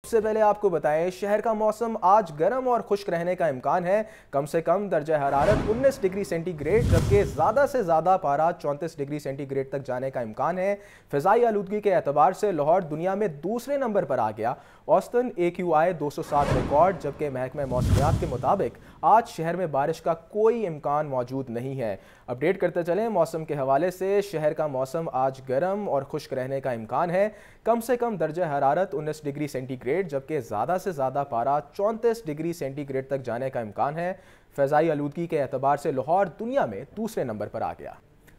सबसे पहले आपको बताएं, शहर का मौसम आज गर्म और खुश्क रहने का इम्कान है। कम से कम दर्जा हरारत 19 डिग्री सेंटीग्रेड, जबकि ज़्यादा से ज़्यादा पारा 34 डिग्री सेंटीग्रेड तक जाने का इम्कान है। फ़िज़ाई आलूदगी के एतबार से लाहौर दुनिया में दूसरे नंबर पर आ गया। औसतन AQI 207 रिकॉर्ड, जबकि महकमा मौसमियात के मुताबिक आज शहर में बारिश का कोई इम्कान मौजूद नहीं है। अपडेट करते चलें मौसम के हवाले से, शहर का मौसम आज गर्म और खुश्क रहने का इम्कान है। कम से कम दर्जा हरारत 19 डिग्री सेंटीग्रेड, जबकि ज़्यादा से ज़्यादा पारा 34 डिग्री सेंटीग्रेड तक जाने का इम्कान है। फ़िज़ाई आलूदगी के एतबार से लाहौर दुनिया में दूसरे नंबर पर आ गया।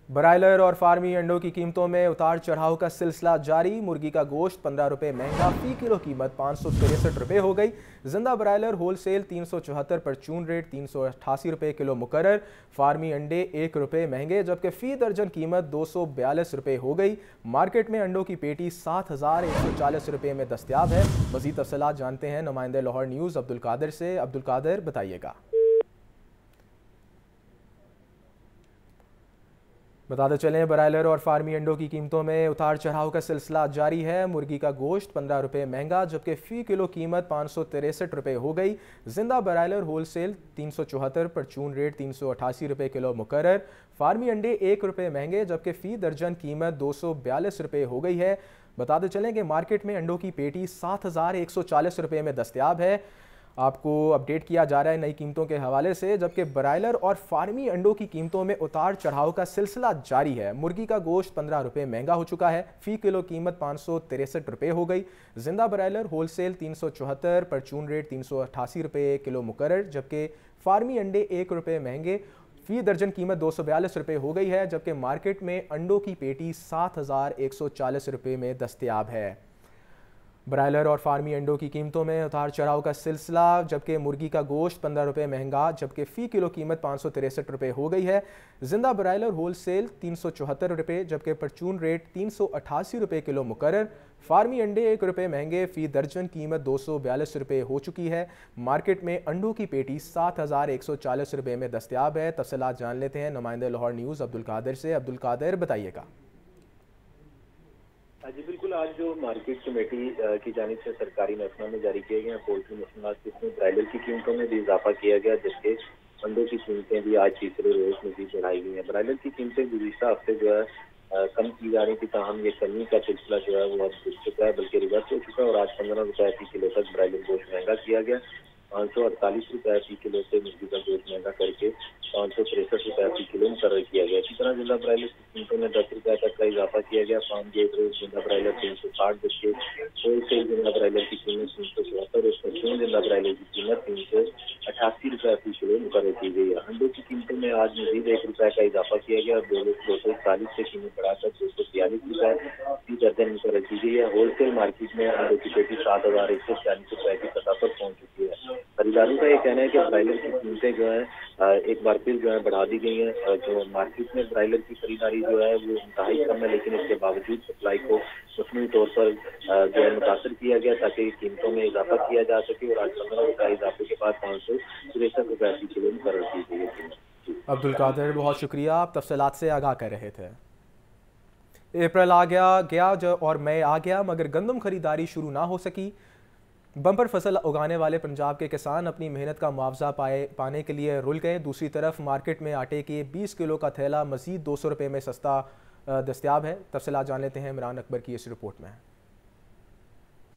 ब्रायलर और फार्मी अंडों की कीमतों में उतार चढ़ाव का सिलसिला जारी। मुर्गी का गोश्त 15 रुपये महंगा, फी किलो कीमत 563 रुपये हो गई। जिंदा ब्रायलर होलसेल 374, परचून रेट 388 रुपये किलो मुकर्रर। फार्मी अंडे 1 रुपये महंगे, जबकि फ़ी दर्जन कीमत 242 रुपये हो गई। मार्केट में अंडों की पेटी 7140 रुपये में दस्तियाब है। मज़ीद तफसीलात जानते हैं नुमाइंदे लाहौर न्यूज़ अब्दुल कादिर से। अब्दुल कादिर, बताइएगा। बताते चलें, ब्रायलर और फार्मी अंडों की कीमतों में उतार चढ़ाव का सिलसिला जारी है। मुर्गी का गोश्त 15 रुपये महंगा, जबकि फ़ी किलो कीमत 563 रुपये हो गई। जिंदा ब्रायलर होलसेल 374, परचून रेट 388 रुपये किलो मुकर्रर। फार्मी अंडे 1 रुपये महंगे, जबकि फ़ी दर्जन कीमत 242 रुपये हो गई है। बताते चलें कि मार्केट में अंडों की पेटी 7140 रुपये में दस्तियाब है। आपको अपडेट किया जा रहा है नई कीमतों के हवाले से, जबकि ब्रायलर और फार्मी अंडों की कीमतों में उतार चढ़ाव का सिलसिला जारी है। मुर्गी का गोश्त 15 रुपये महंगा हो चुका है, फ़ी किलो कीमत 563 रुपये हो गई। जिंदा ब्रायलर होलसेल 374, परचून रेट 388 रुपये किलो मुकर्रर, जबकि फार्मी अंडे 1 रुपये महंगे, फ़ी दर्जन कीमत 242 रुपये हो गई है। जबकि मार्केट में अंडों की पेटी 7140 रुपये में दस्तियाब है। ब्रायलर और फार्मी अंडों की कीमतों में उतार चढ़ाव का सिलसिला, जबकि मुर्गी का गोश्त 15 रुपये महंगा, जबकि फ़ी किलो कीमत 563 रुपये हो गई है। जिंदा ब्रायलर होलसेल 374 रुपये, जबकि परचून रेट 388 रुपये किलो मुकर्रर। फार्मी अंडे 1 रुपये महंगे, फ़ी दर्जन कीमत 242 रुपये हो चुकी है। मार्केट में अंडों की पेटी 7140 रुपये में दस्तियाब है। तफसीलात जान लेते हैं नुमाइंदे लाहौर न्यूज़ अब्दुल कादिर से। अब्दुल कादिर, बताइएगा। जी बिल्कुल, आज जो मार्केट कमेटी की जानिब से सरकारी महकमा जारी किए गए पोल्ट्री मसनूआत, जिसमें ब्रायलर की कीमतों में भी इजाफा किया गया, जबकि अंडों की कीमतें भी आज तीसरे रोज मजीद बढ़ाई गई हैं। ब्रायलर की कीमतें गुज़िश्ता हफ्ते जो है कम की जा रही थी, ताहम ये कमी का सिलसिला जो है वो अब रुक चुका है, बल्कि रिवर्स हो चुका है। और आज 15 रुपये फी किलो तक ब्रायलर गोश्त महंगा किया गया। 548 रुपये फी किलो से मुर्गी का गोश्त महंगा करके 563 रुपये फी किलो मुकर्रर किया गया। इसी तरह जिंदा ब्रायलर की कीमतों में 10 रुपये तक का इजाफा किया गया। फार्म गेट रेट जिंदा ब्रायलर 360, जबकि होलसेल जिंदा ब्रायलर की कीमत 374 और परचून जिंदा ब्रायलर की कीमत 388 रुपये फी किलो मुकर्रर की गई है। अंडों की कीमतों में आज मजीद 1 रुपये का इजाफा किया गया और 240 से कीमत बढ़ाकर 242 रुपये फी दर्जन मुकर्रर की गई है। होलसेल मार्केट में अंडों की पेटी 7140 रुपये की सतह पर पहुंच चुकी है। खरीदारों का ये कहना है कि ब्रायलर की कीमतें जो है एक बार फिर जो है बढ़ा दी गई हैं। जो मार्केट में ब्रायलर की खरीदारी जो है वो इंतहाई कम है, लेकिन इसके बावजूद सप्लाई को मसनूई तौर पर जो है मुतासर किया गया ताकि कीमतों में इजाफा किया जा सके। और आज 15 रुपये इजाफे के बाद 563 रुपये फी किलो मुकर्रर की गई है। अब्दुल कादिर, बहुत शुक्रिया, आप तफसीलात से आगाह कर रहे थे। अप्रैल आ गया और मई आ गया, मगर गंदम खरीदारी शुरू ना हो सकी। बम्पर फसल उगाने वाले पंजाब के किसान अपनी मेहनत का मुआवजा पाने के लिए रुल गए। दूसरी तरफ मार्केट में आटे के 20 किलो का थैला मज़ीद 200 रुपये में सस्ता दस्तियाब है। तफसीलात जान लेते हैं इमरान अकबर की इस रिपोर्ट में।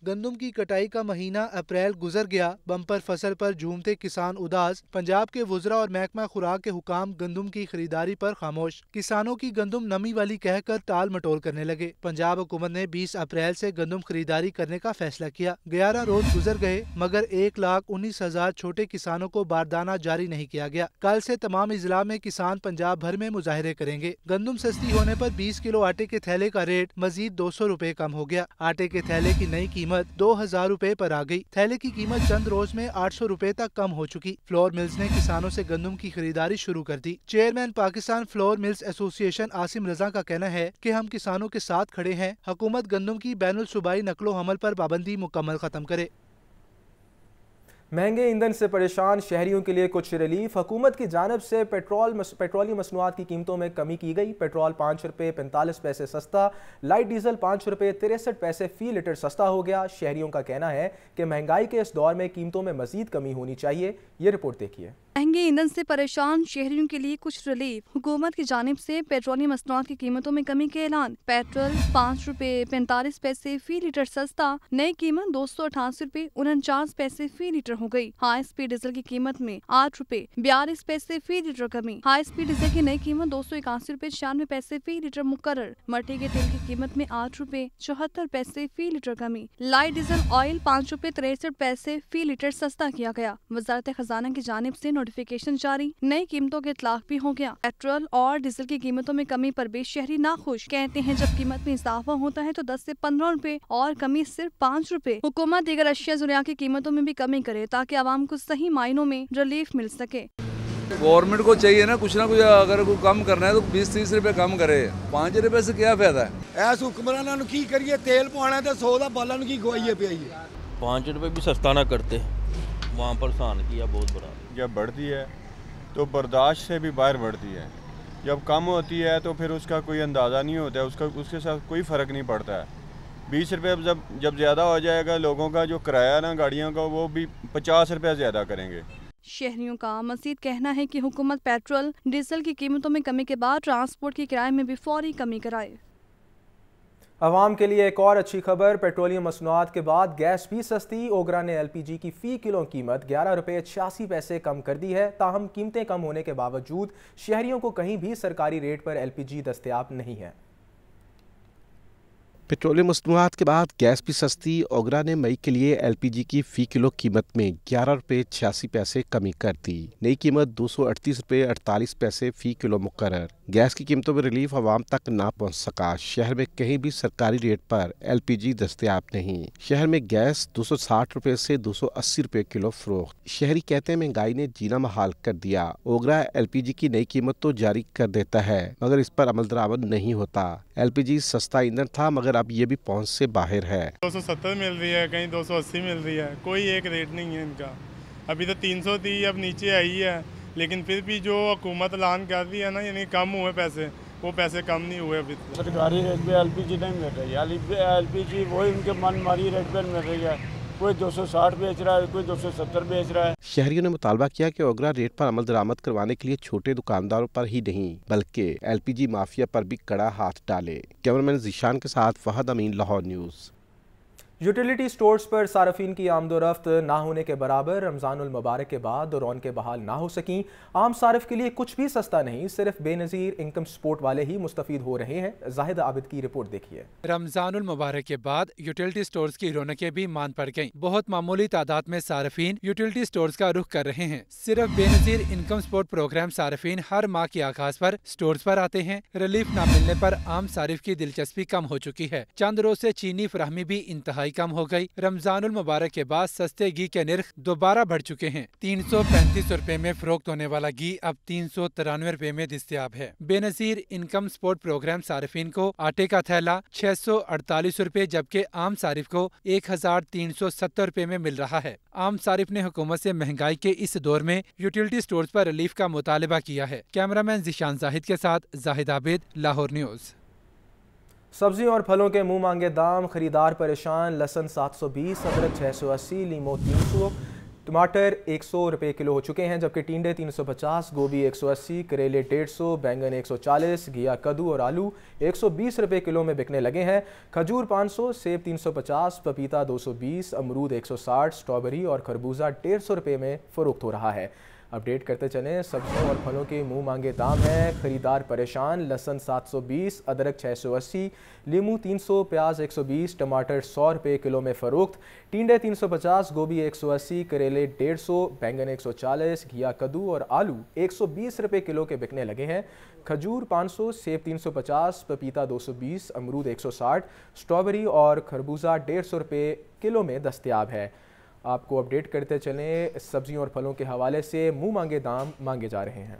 गंदम की कटाई का महीना अप्रैल गुजर गया, बम्पर फसल पर झूमते किसान उदास। पंजाब के वुज़रा और महकमा खुराक के हुकाम गंदम की खरीदारी पर खामोश। किसानों की गंदम नमी वाली कहकर टाल मटोल करने लगे। पंजाब हुकूमत ने 20 अप्रैल से गंदम खरीदारी करने का फैसला किया। 11 रोज गुजर गए, मगर 1,19,000 छोटे किसानों को बारदाना जारी नहीं किया गया। कल से तमाम इजला में किसान पंजाब भर में मुजाहरे करेंगे। गंदम सस्ती होने पर 20 किलो आटे के थैले का रेट मजीद 200 रुपए कम हो गया। आटे के थैले की नई कीमत 2000 रुपए पर आ गई। थैले की कीमत चंद रोज में 800 रुपए तक कम हो चुकी। फ्लोर मिल्स ने किसानों से गंदम की खरीदारी शुरू कर दी। Chairman Pakistan flour mills association Asim Raza का कहना है कि हम किसानों के साथ खड़े हैं। हुकूमत गंदम की बैनुल सूबाई नकलो हमल पर पाबंदी मुकम्मल खत्म करे। महंगे ईंधन से परेशान शहरियों के लिए कुछ रिलीफ। हुकूमत की जानिब से पेट्रोलियम मसनूआत की कीमतों में कमी की गई। पेट्रोल 5 रुपये 45 पैसे सस्ता, लाइट डीजल 5 रुपये 63 पैसे फी लीटर सस्ता हो गया। शहरियों का कहना है कि महंगाई के इस दौर में कीमतों में मजीद कमी होनी चाहिए। ये रिपोर्ट देखिए। महंगे ईंधन से परेशान शहरियों के लिए कुछ रिलीफ। हुकूमत की जानिब से पेट्रोलियम मसनूआत की कीमतों में कमी के ऐलान। पेट्रोल 5 रुपये 45 पैसे फी लीटर सस्ता, नई कीमत 288 रुपये 49 पैसे फी लीटर हो गई। हाई स्पीड डीजल की कीमत में 8 रुपये 42 पैसे फी लीटर कमी। हाई स्पीड डीजल की नई कीमत 281 रुपये 96 पैसे फी लीटर मुकर्रर। मट्टी के तेल की कीमत में 8 रुपये 74 पैसे फी लीटर कमी। लाइट डीजल ऑयल 5 रुपये 63 पैसे फी लीटर सस्ता किया गया। वजारत खजाना की जानिब से नोटिफिकेशन जारी, नई कीमतों के इतलाक भी हो गया। पेट्रोल और डीजल की कीमतों में कमी पर भी शहरी नाखुश। कहते हैं जब कीमत में इजाफा होता है तो 10 से 15 रुपए और कमी सिर्फ 5 रुपए। हुकूमत दीगर अशिया ज़ुरिया की कीमतों में भी कमी करे ताकि आवाम को सही मायनों में रिलीफ मिल सके। गवर्नमेंट को चाहिए ना कुछ अगर कोई कम करना है तो 20-30 रुपए कम करे। 5 रुपए से क्या फायदा है। ऐस हुक्मराना की करिए, तेल पवाना तो 100 का बाला की गवाइए पे 5 रुपए भी सस्ता ना करते, वहाँ पर सहन किया बहुत बड़ा। जब बढ़ती है तो बर्दाश्त से भी बाहर बढ़ती है, जब कम होती है तो फिर उसका कोई अंदाज़ा नहीं होता है, उसके साथ कोई फ़र्क नहीं पड़ता है। 20 रुपये जब ज़्यादा हो जाएगा, लोगों का जो किराया ना गाड़ियों का वो भी 50 रुपये ज़्यादा करेंगे। शहरियों का मजीद कहना है कि हुकूमत पेट्रोल डीजल की कीमतों में कमी के बाद ट्रांसपोर्ट के किराए में भी फौरी कमी कराए। अवाम के लिए एक और अच्छी खबर, पेट्रोलियम मसनूआत के बाद गैस भी सस्ती। ओगरा ने LPG की फ़ी किलो कीमत 11 रुपये 86 पैसे कम कर दी है। ताहम कीमतें कम होने के बावजूद शहरियों को कहीं भी सरकारी रेट पर LPG दस्तयाब नहीं है। पेट्रोलियम मसनूआत के बाद गैस भी सस्ती। ओगरा ने मई के लिए LPG की फ़ी किलो कीमत में 11 रुपये 86 पैसे कमी कर दी। नई कीमत 238 रुपये 48 पैसे फ़ी किलो मुकर्रर। गैस की कीमतों में रिलीफ आवाम तक ना पहुंच सका। शहर में कहीं भी सरकारी रेट पर LPG दस्तयाब नहीं। शहर में गैस 260 रुपये से 280 रुपये किलो फरोख्त। शहरी कहते हैं महंगाई ने जीना महाल कर दिया। ओगरा LPG की नई कीमत तो जारी कर देता है मगर इस पर अमल दरामद नहीं होता। LPG सस्ता ईंधन था मगर अब ये भी पहुंच से बाहर है। 270 मिल रही है, कहीं 280 मिल रही है, कोई एक रेट नहीं है इनका। अभी तो 300 थी, अब नीचे आई है, लेकिन फिर भी जो हुकूमत ऐलान कर रही है ना, यानी कम हुए पैसे, वो पैसे कम नहीं हुए अभी। सरकारी रेट पे LPG नहीं मिल रही है। LPG वही उनके मनमानी रेट पे मिल रही है। कोई 260 बेच रहा है, कोई 270 बेच रहा है। शहरियों ने मुतालबा किया कि ओगरा रेट पर अमल दरामद करवाने के लिए छोटे दुकानदारों पर ही नहीं बल्कि LPG माफिया पर भी कड़ा हाथ डाले। कैमरामैन जीशान के साथ फहद अमीन, लाहौर न्यूज़। यूटिलिटी स्टोर्स पर सार्फिन की आमदोरफ्त ना होने के बराबर। रमज़ानुल मुबारक के बाद रौनकें बहाल ना हो सकी। आम सारिफ के लिए कुछ भी सस्ता नहीं, सिर्फ बेनज़ीर इनकम सपोर्ट वाले ही मुस्तफ़ीद हो रहे हैं। जाहिद आबिद की रिपोर्ट देखिए। रमज़ानुल मुबारक के बाद यूटिलिटी स्टोर्स की रौनकें भी मान पड़ गईं। बहुत मामूली तादाद में सार्फिन यूटिलिटी स्टोर्स का रुख कर रहे हैं। सिर्फ बेनज़ीर इनकम सपोर्ट प्रोग्राम सार्फिन हर माह के आगाज पर स्टोर्स पर आते हैं। रिलीफ न मिलने पर आम सारिफ की दिलचस्पी कम हो चुकी है। चंद रोज से चीनी फराहमी भी इंतहाई कम हो गई। रमजानुल मुबारक के बाद सस्ते घी के निर्ख दोबारा बढ़ चुके हैं। 335 रुपए में फरोख्त होने वाला घी अब 393 रुपए में दस्तयाब है। बेनजीर इनकम सपोर्ट प्रोग्राम सारिफिन को आटे का थैला 648 रुपए जबकि आम सारिफ को 1370 रुपए में मिल रहा है। आम सारिफ ने हुकूमत से महंगाई के इस दौर में यूटिलिटी स्टोर्स पर रिलीफ का मुतालबा किया है। कैमरामैन जिशान जाहिद के साथ जाहिद आबिद, लाहौर न्यूज़। सब्जियों और फलों के मुंह मांगे दाम, खरीदार परेशान। लहसुन 720, अदरक 680, लीमो 300, टमाटर 100 रुपये किलो हो चुके हैं जबकि टिंडे 350, गोभी 180, करेले 150, बैंगन 140, घिया, कद्दू और आलू 120 रुपये किलो में बिकने लगे हैं। खजूर 500, सेब 350, पपीता 220, अमरूद 160, स्ट्रॉबेरी और खरबूजा 150 रुपये में फ़रोख्त हो रहा है। अपडेट करते चलें, सब्जियों और फलों के मुंह मांगे दाम हैं। खरीदार परेशान। लहसुन 720, अदरक 680, लीमू 300, प्याज 120, टमाटर 100 रुपये किलो में फ़रोख्त। टिंडे 350, गोभी 180, करेले 150, बैंगन 140, घिया, कद्दू और आलू 120 रुपये किलो के बिकने लगे हैं। खजूर 500, सेब 350, पपीता 220, अमरूद 160, स्ट्रॉबेरी और खरबूजा 150 रुपये किलो में दस्तयाब है। आपको अपडेट करते चलें, सब्जियों और फलों के हवाले से मुंह मांगे दाम मांगे जा रहे हैं।